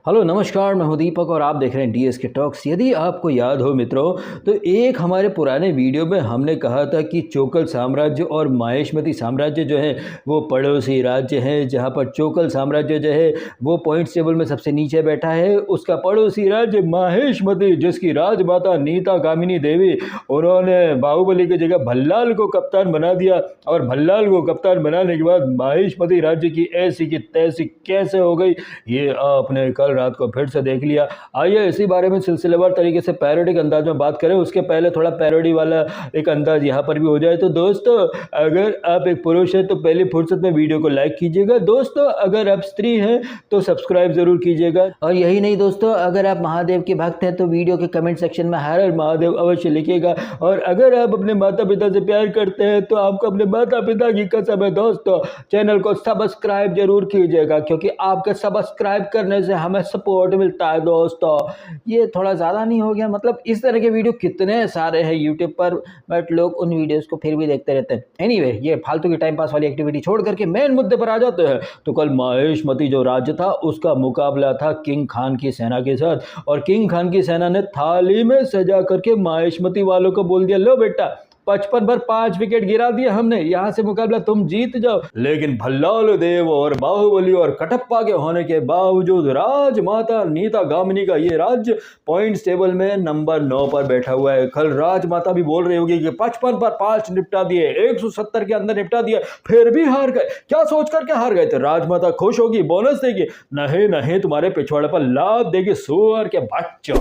Hello नमस्कार, मैं हूं दीपक और आप देख रहे हैं डीएसके टॉक्स। यदि आपको याद हो मित्रों, तो एक हमारे पुराने वीडियो में हमने कहा था कि चोकल साम्राज्य और माहेश्मती साम्राज्य जो है वो पड़ोसी राज्य हैं, जहां पर चोकल साम्राज्य जो है वो पॉइंट्स टेबल में सबसे नीचे बैठा है। उसका पड़ोसी राज्य माहेश्मती, जिसकी राजमाता नीता कामिनी देवी, उन्होंने बाहुबली की जगह भल्लाल को कप्तान बना दिया। और भल्लाल को कप्तान बनाने के बाद माहेश्मती राज्य की ऐसी की तैसी कैसे हो गई, ये आपने कल रात को फिर से देख लिया। आइए इसी बारे में सिलसिलेवार तरीके से पैरोडिक अंदाज में बात करें। उसके पहले थोड़ा पैरोडी वाला एक अंदाज यहाँ पर भी हो जाए। तो दोस्तों, अगर आप एक पुरुष हैं तो पहली फुर्सत में वीडियो को लाइक कीजिएगा। दोस्तों, अगर आप स्त्री हैं तो सब्सक्राइब जरूर कीजिएगा। और यही नहीं दोस्तों, अगर आप महादेव के भक्त हैं तो वीडियो के कमेंट सेक्शन में हर हर महादेव अवश्य लिखिएगा। और अगर आप अपने माता पिता से प्यार करते हैं तो आपको अपने माता पिता की कसम है दोस्तों, चैनल को सब्सक्राइब जरूर कीजिएगा, क्योंकि आपके सब्सक्राइब करने से हमें सपोर्ट मिलता है दोस्तों। ये थोड़ा ज़्यादा नहीं हो गया? मतलब इस तरह के वीडियो कितने सारे हैं यूट्यूब पर, बट लोग उन वीडियोस को फिर भी देखते रहते हैं। एनीवे, ये फालतू की टाइम पास वाली एक्टिविटी छोड़ करके मेन मुद्दे पर आ जाते हैं। तो कल माहेश्मती जो राज्य था उसका मुकाबला था किंग खान की सेना के साथ। और किंग खान की सेना ने थाली में सजा करके माहेश्मती वालों को बोल दिया, लो बेटा 55 पर 5 विकेट गिरा दिए हमने, यहां से मुकाबला तुम जीत जाओ। लेकिन भल्लाल देव और बाहुबली और कटप्पा के होने के बावजूद राजमाता नीता गामिनी का ये राज्य पॉइंट्स टेबल में नंबर 9 पर बैठा हुआ है। कल राजमाता भी बोल रही होगी कि 55 पर 5 निपटा दिए, 170 के अंदर निपटा दिया, फिर भी हार गए। क्या सोच करके हार गए थे? राजमाता खुश होगी, बोनस देगी? नहीं नहीं, तुम्हारे पिछवाड़े पर लात देगी सुअर के बच्चों।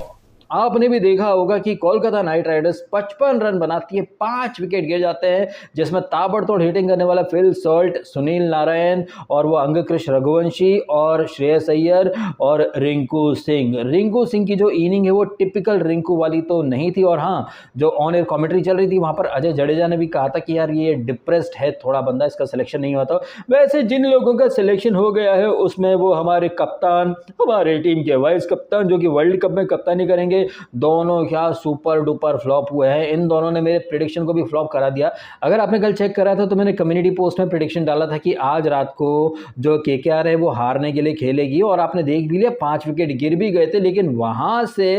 आपने भी देखा होगा कि कोलकाता नाइट राइडर्स 55 रन बनाती है, 5 विकेट गिर जाते हैं, जिसमें ताबड़तोड़ हिटिंग करने वाला फिल सॉल्ट, सुनील नारायण और वो अंगकृष रघुवंशी और श्रेयस अय्यर और रिंकू सिंह की जो इनिंग है वो टिपिकल रिंकू वाली तो नहीं थी। और हाँ, जो ऑन एयर कमेंट्री चल रही थी वहां पर अजय जडेजा ने भी कहा था कि यार ये डिप्रेस्ड है थोड़ा बंदा, इसका सिलेक्शन नहीं हुआ था। वैसे जिन लोगों का सिलेक्शन हो गया है उसमें वो हमारे कप्तान, हमारे टीम के वाइस कप्तान जो कि वर्ल्ड कप में कप्तानी करेंगे, दोनों क्या सुपर डुपर फ्लॉप हुए हैं। इन दोनों ने मेरे प्रेडिक्शन को भी फ्लॉप करा दिया। अगर आपने कल चेक करा था तो मैंने कम्युनिटी पोस्ट में प्रेडिक्शन डाला था कि आज रात को जो केकेआर है वो हारने के लिए खेलेगी, और आपने देख भी लिया 5 विकेट गिर भी गए थे। लेकिन वहां से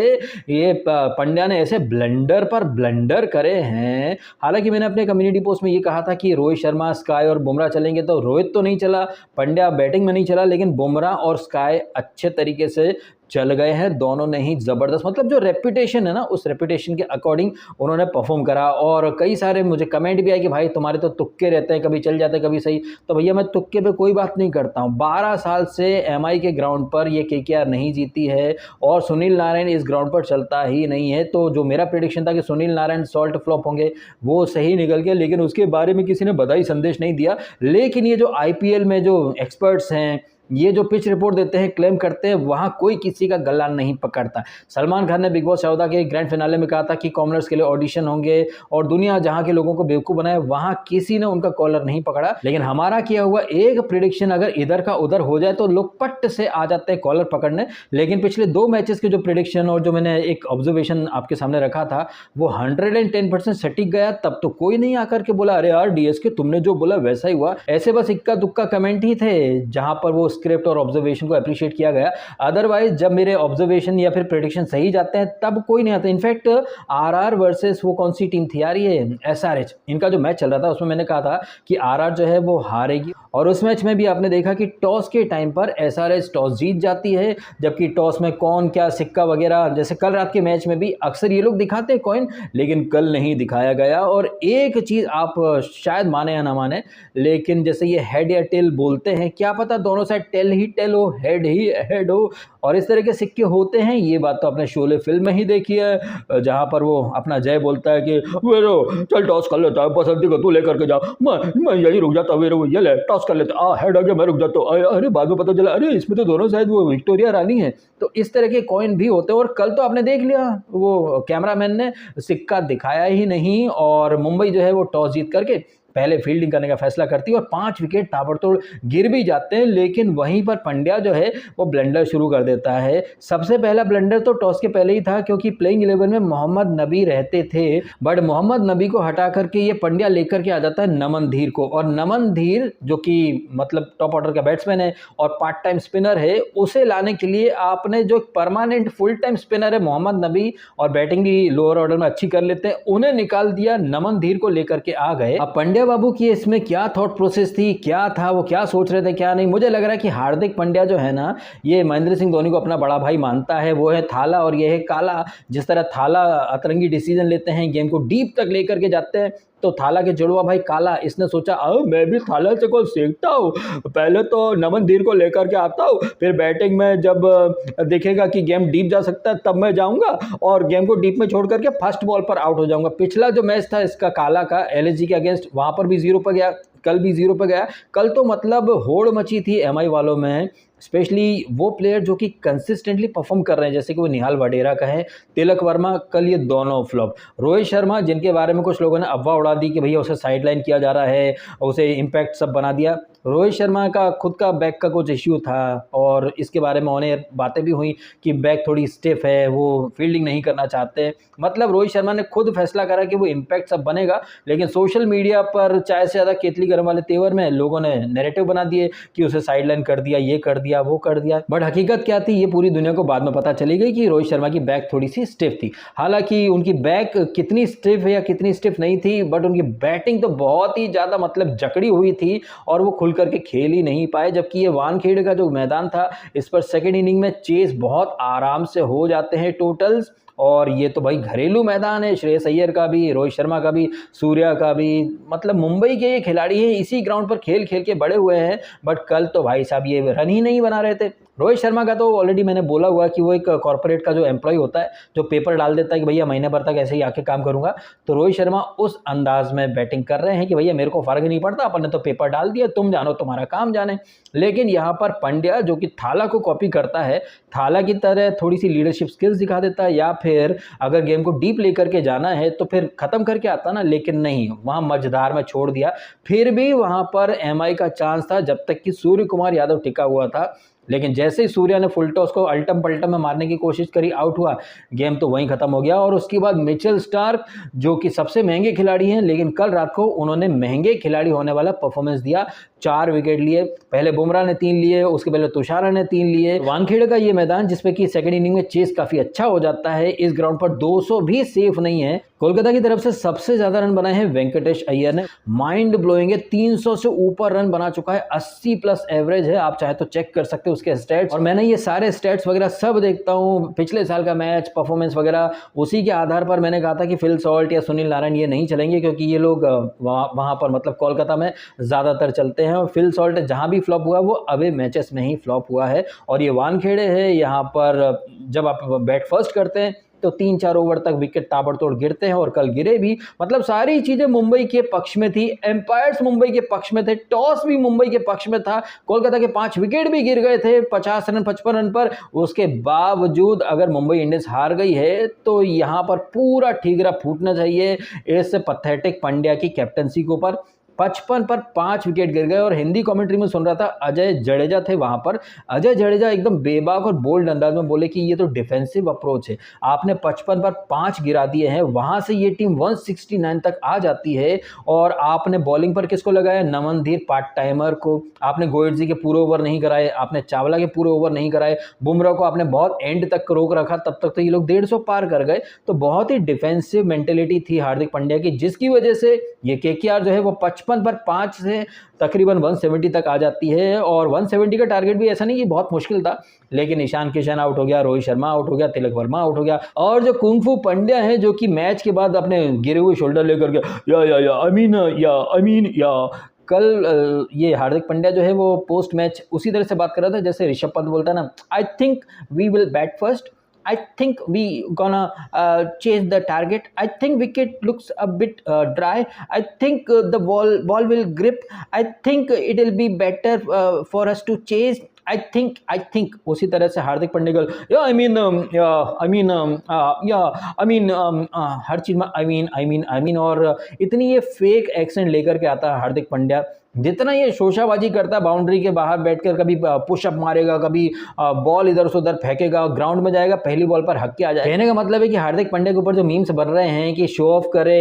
ये पंड्या ने ऐसे ब्लंडर पर ब्लंडर करे हैं। हालांकि मैंने अपने कम्युनिटी पोस्ट में ये कहा था कि रोहित शर्मा, स्काई और बुमराह चलेंगे, तो रोहित तो नहीं चला, पंड्या बैटिंग में नहीं चला, लेकिन बुमराह और स्काई अच्छे तरीके से चल गए हैं। दोनों ने ही जबरदस्त, मतलब जो रेपुटेशन है ना, उस रेपुटेशन के अकॉर्डिंग उन्होंने परफॉर्म करा। और कई सारे मुझे कमेंट भी आए कि भाई तुम्हारे तो तुक्के रहते हैं, कभी चल जाते हैं कभी सही। तो भैया मैं तुक्के पे कोई बात नहीं करता हूं। 12 साल से एमआई के ग्राउंड पर ये केकेआर नहीं जीती है, और सुनील नारायण इस ग्राउंड पर चलता ही नहीं है। तो जो मेरा प्रेडिक्शन था कि सुनील नारायण सॉल्ट फ्लॉप होंगे, वो सही निकल गया, लेकिन उसके बारे में किसी ने बधाई संदेश नहीं दिया। लेकिन ये जो आईपीएल में जो एक्सपर्ट्स हैं, ये जो पिच रिपोर्ट देते हैं, क्लेम करते हैं, वहां कोई किसी का गला नहीं पकड़ता। सलमान खान ने बिग बॉस 14 के ग्रैंड फिनाले में कहा था कि कॉमनर्स के लिए ऑडिशन होंगे, और दुनिया जहां के लोगों को बेवकूफ बनाए, वहां किसी ने उनका कॉलर नहीं पकड़ा। लेकिन हमारा किया हुआ एक प्रिडिक्शन अगर इधर का उधर हो जाए तो लोग पट्ट से आ जाते हैं कॉलर पकड़ने। लेकिन पिछले 2 मैचेस के जो प्रिडिक्शन और जो मैंने एक ऑब्जर्वेशन आपके सामने रखा था, वो 110% सटीक गया। तब तो कोई नहीं आकर के बोला अरे यार डीएसके तुमने जो बोला वैसा ही हुआ। ऐसे बस इक्का दुक्का कमेंट ही थे जहां पर वो स्क्रिप्ट और ऑब्जर्वेशन को अप्रिशिएट किया गया। अदरवाइज जब मेरे ऑब्जर्वेशन या फिर प्रेडिक्शन सही जाते हैं तब कोई नहीं आता। इनफैक्ट आरआर वर्सेस वो कौन सी टीम थी यार, ये एसआरएच, इनका जो मैच चल रहा था उसमें मैंने कहा था कि आरआर जो है वो हारेगी। और उस मैच में भी आपने देखा कि टॉस के टाइम पर एसआरएच टॉस जीत जाती है, जबकि टॉस में कौन क्या सिक्का वगैरह, जैसे कल रात के मैच में भी अक्सर ये लोग दिखाते हैं कॉइन, लेकिन कल नहीं दिखाया गया। और एक चीज आप शायद माने या ना माने, लेकिन जैसे ये हेड या टेल बोलते हैं, क्या पता दोनों साइड टेल ही टेल हो, हेड ही हेड हो, और इस तरह के सिक्के होते हैं। ये बात तो आपने शोले फिल्म में ही देखी है, जहां पर वो अपना जय बोलता है कि वेरो चल टॉस कर लेता है, बसंती को तू लेकर के जा, मैं यही रुक जाता, वेरो ये ले टॉस कर लेता, हेड आ गया मैं रुक जाता हूँ, अरे बाद में पता चला अरे इसमें तो दोनों शायद वो विक्टोरिया रानी है। तो इस तरह के कॉइन भी होते हैं। और कल तो आपने देख लिया वो कैमरामैन ने सिक्का दिखाया ही नहीं, और मुंबई जो है वो टॉस जीत करके पहले फील्डिंग करने का फैसला करती है और 5 विकेट ताबड़तोड़ गिर भी जाते हैं। लेकिन वहीं पर पंड्या जो है वो ब्लंडर शुरू कर देता है। सबसे पहला ब्लंडर तो टॉस के पहले ही था, क्योंकि प्लेइंग 11 में मोहम्मद नबी रहते थे, बट मोहम्मद नबी को हटा करके ये पंड्या लेकर के आ जाता है नमन धीर को। और नमन धीर जो कि मतलब टॉप ऑर्डर का बैट्समैन है और पार्ट टाइम स्पिनर है, उसे लाने के लिए आपने जो परमानेंट फुल टाइम स्पिनर है मोहम्मद नबी और बैटिंग भी लोअर ऑर्डर में अच्छी कर लेते हैं, उन्हें निकाल दिया, नमन धीर को लेकर के आ गए। अब पंड्या बाबू की इसमें क्या थॉट प्रोसेस थी, क्या था, वो क्या सोच रहे थे क्या नहीं, मुझे लग रहा है कि हार्दिक पांड्या जो है ना, ये महेंद्र सिंह धोनी को अपना बड़ा भाई मानता है। वो है थाला और ये है काला। जिस तरह थाला अतरंगी डिसीजन लेते हैं, गेम को डीप तक लेकर के जाते हैं, तो थाला के जुड़वा भाई काला, इसने सोचा मैं भी थाला से को सीखता हूँ, पहले तो नमन धीर को लेकर के आता हूँ, फिर बैटिंग में जब देखेगा कि गेम डीप जा सकता है तब मैं जाऊंगा और गेम को डीप में छोड़ करके फर्स्ट बॉल पर आउट हो जाऊंगा। पिछला जो मैच था इसका काला का एलएसजी के अगेंस्ट, वहां पर भी 0 पर गया, कल भी 0 पर गया। कल तो मतलब होड़ मची थी एमआई वालों में, स्पेशली वो प्लेयर जो कि कंसिस्टेंटली परफॉर्म कर रहे हैं, जैसे कि वो निहाल वडेरा का है, तिलक वर्मा, कल ये दोनों फ्लॉप। रोहित शर्मा जिनके बारे में कुछ लोगों ने अफवाह उड़ा दी कि भैया उसे साइडलाइन किया जा रहा है, उसे इम्पैक्ट सब बना दिया। रोहित शर्मा का खुद का बैक का कुछ इश्यू था और इसके बारे में उन्हें बातें भी हुई कि बैक थोड़ी स्टिफ है, वो फील्डिंग नहीं करना चाहते। मतलब रोहित शर्मा ने खुद फैसला करा कि वो इम्पैक्ट सब बनेगा, लेकिन सोशल मीडिया पर चाय से ज़्यादा केतली गर्म वाले तेवर में लोगों ने नैरेटिव बना दिए कि उसे साइडलाइन कर दिया, ये कर दिया, वो कर दिया। बट हकीकत क्या थी ये पूरी दुनिया को बाद में पता चली गई कि रोहित शर्मा की बैक थोड़ी सी स्टिफ थी। हालांकि उनकी बैक कितनी स्टिफ है या कितनी स्टिफ नहीं थी, बट उनकी बैटिंग तो बहुत ही ज़्यादा मतलब जकड़ी हुई थी और वो खुल करके खेल ही नहीं पाए। जबकि ये वानखेड़े का जो मैदान था, इस पर सेकेंड इनिंग में चेस बहुत आराम से हो जाते हैं टोटल्स, और ये तो भाई घरेलू मैदान है, श्रेयस अय्यर का भी, रोहित शर्मा का भी, सूर्या का भी, मतलब मुंबई के ये खिलाड़ी हैं, इसी ग्राउंड पर खेल खेल के बड़े हुए हैं। बट कल तो भाई साहब ये रन ही नहीं बना रहे थे। रोहित शर्मा का तो ऑलरेडी मैंने बोला हुआ कि वो एक कॉर्पोरेट का जो एम्प्लॉय होता है, जो पेपर डाल देता है कि भैया महीने भर तक ऐसे ही आके काम करूंगा, तो रोहित शर्मा उस अंदाज में बैटिंग कर रहे हैं कि भैया मेरे को फर्क नहीं पड़ता, अपन ने तो पेपर डाल दिया, तुम जानो तुम्हारा काम जाने। लेकिन यहाँ पर पंड्या जो कि थाला को कॉपी करता है, थाला की तरह थोड़ी सी लीडरशिप स्किल्स दिखा देता है, या फिर अगर गेम को डीप लेकर के जाना है तो फिर खत्म करके आता ना, लेकिन नहीं, वहां मझधार में छोड़ दिया। फिर भी वहां पर एमआई का चांस था जब तक कि सूर्य कुमार यादव टिका हुआ था, लेकिन जैसे ही सूर्या ने फुल टॉस को अल्टम पल्टम में मारने की कोशिश करी, आउट हुआ, गेम तो वहीं खत्म हो गया। और उसके बाद मिचेल स्टार्क जो कि सबसे महंगे खिलाड़ी हैं, लेकिन कल रात को उन्होंने महंगे खिलाड़ी होने वाला परफॉर्मेंस दिया, 4 विकेट लिए। पहले बुमराह ने 3 लिए, उसके पहले तुषारा ने 3 लिए। वानखेड़े का ये मैदान जिसपे कि सेकंड इनिंग में चेस काफी अच्छा हो जाता है, इस ग्राउंड पर 200 भी सेफ नहीं है। कोलकाता की तरफ से सबसे ज्यादा रन बनाए हैं वेंकटेश अय्यर ने, माइंड ब्लोइंग है, 300 से ऊपर रन बना चुका है, 80 प्लस एवरेज है, आप चाहे तो चेक कर सकते हो उसके स्टैट्स। और मैंने ये सारे स्टैट्स वगैरह सब देखता हूँ, पिछले साल का मैच परफॉर्मेंस वगैरह, उसी के आधार पर मैंने कहा था कि फिल सॉल्ट या सुनील नारायण ये नहीं चलेंगे, क्योंकि ये लोग वहाँ पर मतलब कोलकाता में ज़्यादातर चलते हैं। और फिल सॉल्ट जहाँ भी फ्लॉप हुआ वो अवे मैचेस में ही फ्लॉप हुआ है। और ये वानखेड़े है, यहाँ पर जब आप बैट फर्स्ट करते हैं तो 3-4 ओवर तक विकेट ताबड़तोड़ गिरते हैं, और कल गिरे भी। मतलब सारी चीजें मुंबई के पक्ष में थी, एम्पायर्स मुंबई के पक्ष में थे, टॉस भी मुंबई के पक्ष में था, कोलकाता के 5 विकेट भी गिर गए थे 50 रन 55 रन पर। उसके बावजूद अगर मुंबई इंडियंस हार गई है तो यहाँ पर पूरा ठीकरा फूटना चाहिए इस पैथेटिक पंड्या की कैप्टनसी के ऊपर। 55 पर 5 विकेट गिर गए। और हिंदी कमेंट्री में सुन रहा था, अजय जडेजा थे वहां पर, अजय जडेजा एकदम बेबाक और बोल्ड अंदाज में बोले कि ये तो डिफेंसिव अप्रोच है, आपने 55 पर 5 गिरा दिए हैं, वहां से ये टीम 169 तक आ जाती है, और आपने बॉलिंग पर किसको लगाया, नमनधीर पार्ट टाइमर को, आपने गोयटजी के पूरे ओवर नहीं कराए, आपने चावला के पूरे ओवर नहीं कराए, बुमराह को आपने बहुत एंड तक रोक रखा, तब तक तो ये लोग 150 पार कर गए। तो बहुत ही डिफेंसिव मेंटेलिटी थी हार्दिक पांड्या की, जिसकी वजह से ये केकेआर जो है वो 55 पर 5 से तकरीबन 170 तक आ जाती है। और 170 का टारगेट भी ऐसा नहीं कि बहुत मुश्किल था, लेकिन ईशान किशन आउट हो गया, रोहित शर्मा आउट हो गया, तिलक वर्मा आउट हो गया, और जो कुंफू पंड्या है जो कि मैच के बाद अपने गिरे हुए शोल्डर लेकर के आई मीन कल ये हार्दिक पांड्या जो है वो पोस्ट मैच उसी तरह से बात कर रहा था जैसे ऋषभ पंत बोलता है ना, I think we will bat first, I think we gonna chase the target. I think wicket looks a bit dry. I think the ball will grip. I think it will be better for us to chase. I think उसी तरह से हार्दिक पांड्या का हर चीज़ में I mean और इतनी ये fake accent लेकर के आता है हार्दिक पांड्या। जितना ये शोशाबाजी करता है बाउंड्री के बाहर बैठकर, कभी पुशअप मारेगा, कभी बॉल इधर से उधर फेंकेगा, ग्राउंड में जाएगा, पहली बॉल पर हक के आ जाएगा। कहने का मतलब है कि हार्दिक पांड्या के ऊपर जो मीम्स बन रहे हैं कि शो ऑफ करे,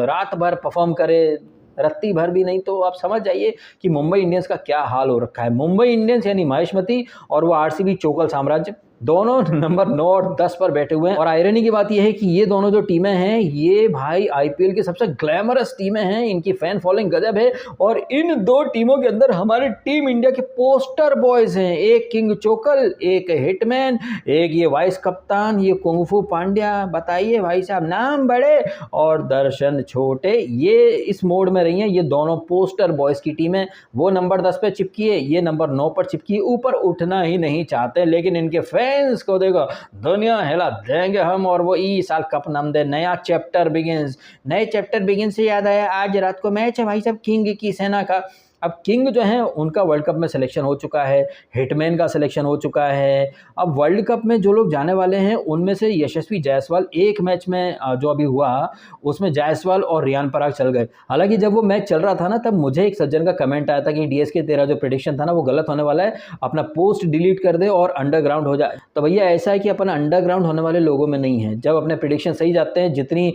रात भर परफॉर्म करे, रत्ती भर भी नहीं, तो आप समझ जाइए कि मुंबई इंडियंस का क्या हाल हो रखा है। मुंबई इंडियंस यानी महेशमती और वो आरसीबी चोकल साम्राज्य दोनों नंबर 9 और 10 पर बैठे हुए हैं। और आयरनी की बात यह है कि ये दोनों जो टीमें हैं ये भाई आईपीएल की सबसे ग्लैमरस टीमें हैं, इनकी फैन फॉलोइंग गजब है। और इन दो टीमों के अंदर हमारे टीम इंडिया के पोस्टर बॉयज हैं, एक किंग चोकल, एक हिटमैन, एक ये वाइस कप्तान, ये कुंगफू पांड्या। बताइए भाई साहब, नाम बड़े और दर्शन छोटे, ये इस मोड में रही हैं। ये दोनों पोस्टर बॉयज की टीम है। वो नंबर 10 पे चिपकी है, ये नंबर 9 पर चिपकी है। ऊपर उठना ही नहीं चाहते, लेकिन इनके फैंस को देखो, दुनिया हिला देंगे हम और वो ई साल कप नाम दे। नया चैप्टर बिगिंस। नए चैप्टर बिगिंस से याद आया, आज रात को मैच है भाई साहब किंग की सेना का। अब किंग जो है उनका वर्ल्ड कप में सिलेक्शन हो चुका है, हिटमैन का सिलेक्शन हो चुका है। अब वर्ल्ड कप में जो लोग जाने वाले हैं उनमें से यशस्वी जायसवाल, एक मैच में जो अभी हुआ उसमें जायसवाल और रियान पराग चल गए। हालांकि जब वो मैच चल रहा था ना, तब मुझे एक सज्जन का कमेंट आया था कि डीएसके तेरा जो प्रेडिक्शन था ना वो गलत होने वाला है, अपना पोस्ट डिलीट कर दे और अंडरग्राउंड हो जाए। तो भैया ऐसा है कि अपन अंडरग्राउंड होने वाले लोगों में नहीं है। जब अपने प्रेडिक्शन सही जाते हैं, जितनी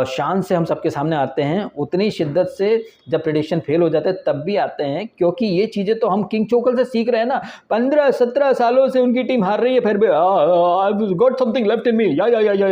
शान से हम सबके सामने आते हैं, उतनी शिद्दत से जब प्रेडिक्शन फेल हो जाते हैं तब भी आते हैं, क्योंकि ये चीजें तो हम किंग चोकल से सीख रहे हैं ना। 15-17 सालों से उनकी टीम हार रही है, फिर भी I got something left in me, या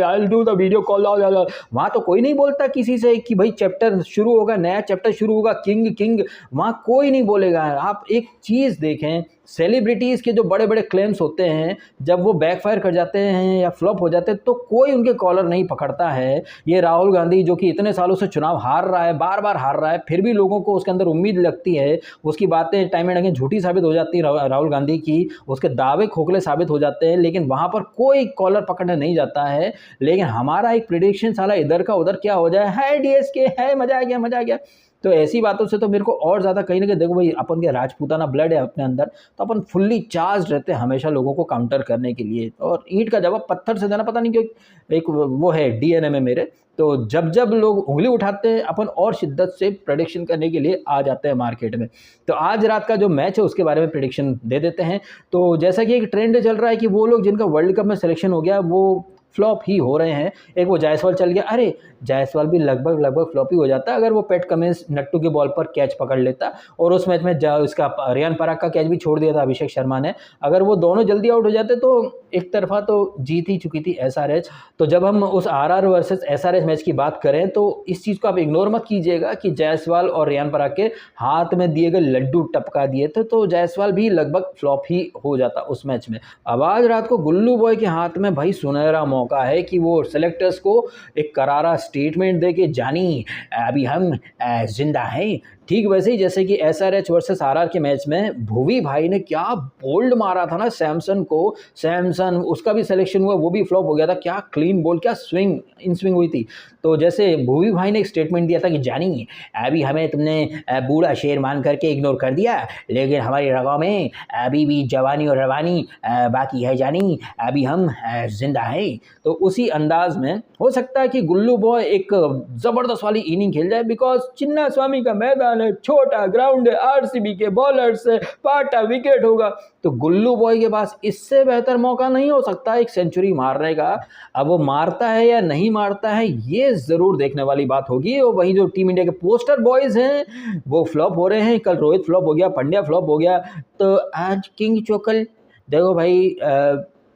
I will do the video call. वहां तो कोई नहीं बोलता किसी से कि भाई चैप्टर शुरू होगा, नया चैप्टर शुरू होगा, किंग किंग, वहां कोई नहीं बोलेगा। आप एक चीज देखें, सेलिब्रिटीज़ के जो बड़े बड़े क्लेम्स होते हैं, जब वो बैकफायर कर जाते हैं या फ्लॉप हो जाते हैं तो कोई उनके कॉलर नहीं पकड़ता है। ये राहुल गांधी जो कि इतने सालों से चुनाव हार रहा है, बार बार हार रहा है, फिर भी लोगों को उसके अंदर उम्मीद लगती है। उसकी बातें टाइम एंड अगेन झूठी साबित हो जाती है राहुल गांधी की, उसके दावे खोखले साबित हो जाते हैं, लेकिन वहाँ पर कोई कॉलर पकड़ने नहीं जाता है। लेकिन हमारा एक प्रिडिक्शन साला इधर का उधर क्या हो जाए, है डीएसके है, मजा आ गया मजा आ गया। तो ऐसी बातों से तो मेरे को और ज़्यादा कहीं ना कहीं, देखो भाई अपन के राजपूताना ब्लड है अपने अंदर, तो अपन फुल्ली चार्ज रहते हैं हमेशा लोगों को काउंटर करने के लिए। और ईंट का जवाब पत्थर से देना, पता नहीं क्यों एक वो है डीएनए में मेरे। तो जब जब लोग उंगली उठाते हैं अपन और शिद्दत से प्रेडिक्शन करने के लिए आ जाते हैं मार्केट में। तो आज रात का जो मैच है उसके बारे में प्रेडिक्शन दे देते हैं। तो जैसा कि एक ट्रेंड चल रहा है कि वो लोग जिनका वर्ल्ड कप में सिलेक्शन हो गया वो फ्लॉप ही हो रहे हैं। एक वो जायसवाल चल गया, अरे जायसवाल भी लगभग फ्लॉप ही हो जाता अगर वो पैट कमिंस नट्टू के बॉल पर कैच पकड़ लेता। और उस मैच में इसका रियान पराग का कैच भी छोड़ दिया था अभिषेक शर्मा ने। अगर वो दोनों जल्दी आउट हो जाते तो एक तरफा तो जीत ही चुकी थी एसआरएच। तो जब हम उस आरआर वर्सेस एसआरएच मैच की बात करें तो इस चीज़ को आप इग्नोर मत कीजिएगा कि जायसवाल और रियान पराग के हाथ में दिए गए लड्डू टपका दिए थे, तो जायसवाल भी लगभग फ्लॉप ही हो जाता उस मैच में। अब आज रात को गुल्लू बॉय के हाथ में भाई सुनहरा मौका है कि वो सेलेक्टर्स को एक करारा स्टेटमेंट दे के, जानी अभी हम जिंदा हैं। ठीक वैसे ही जैसे कि एसआरएच वर्सेस आरआर के मैच में भुवी भाई ने क्या बोल्ड मारा था ना सैमसन को। सैमसन उसका भी सिलेक्शन हुआ, वो भी फ्लॉप हो गया था। क्या क्लीन बोल्ड, क्या स्विंग इन स्विंग हुई थी। तो जैसे भुवी भाई ने एक स्टेटमेंट दिया था कि जानी अभी हमें तुमने बूढ़ा शेर मान करके इग्नोर कर दिया, लेकिन हमारी रगों में अभी भी जवानी और रवानी बाकी है जानी, अभी हम जिंदा हैं। तो उसी अंदाज में हो सकता है कि गुल्लू बॉय एक ज़बरदस्त वाली इनिंग खेल जाए, बिकॉज चिन्ना स्वामी का मैदान है, छोटा ग्राउंड है, आरसीबी के बॉलर से पाटा विकेट होगा। तो गुल्लू बॉय के पास इससे बेहतर मौका नहीं हो सकता एक सेंचुरी मारने का। अब वो मारता है या नहीं मारता है ये ज़रूर देखने वाली बात होगी। और वहीं जो टीम इंडिया के पोस्टर बॉयज़ हैं वो फ्लॉप हो रहे हैं। कल रोहित फ्लॉप हो गया, पंड्या फ्लॉप हो गया, तो आज किंग चोकल, देखो भाई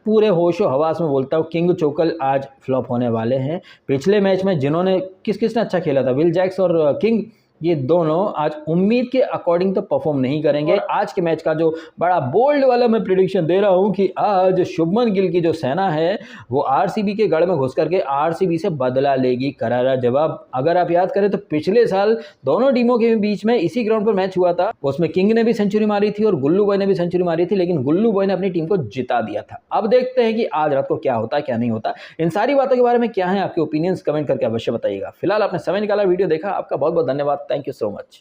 पूरे होशो हवास में बोलता हूँ, किंग चोकल आज फ्लॉप होने वाले हैं। पिछले मैच में जिन्होंने किसने अच्छा खेला था, विल जैक्स और किंग, ये दोनों आज उम्मीद के अकॉर्डिंग तो परफॉर्म नहीं करेंगे। आज के मैच का जो बड़ा बोल्ड वाला मैं प्रेडिक्शन दे रहा हूं कि आज शुभमन गिल की जो सेना है वो आरसीबी के गढ़ में घुस करके आरसीबी से बदला लेगी करारा जवाब। अगर आप याद करें तो पिछले साल दोनों टीमों के बीच में इसी ग्राउंड पर मैच हुआ था, उसमें किंग ने भी सेंचुरी मारी थी और गुल्लू बॉय ने भी सेंचुरी मारी थी, लेकिन गुल्लू बॉय ने अपनी टीम को जिता दिया था। अब देखते हैं कि आज रात को क्या होता है क्या नहीं होता। इन सारी बातों के बारे में क्या है आपके ओपिनियंस, कमेंट करके अवश्य बताइएगा। फिलहाल आपने समय निकाला, वीडियो देखा, आपका बहुत बहुत धन्यवाद। Thank you so much.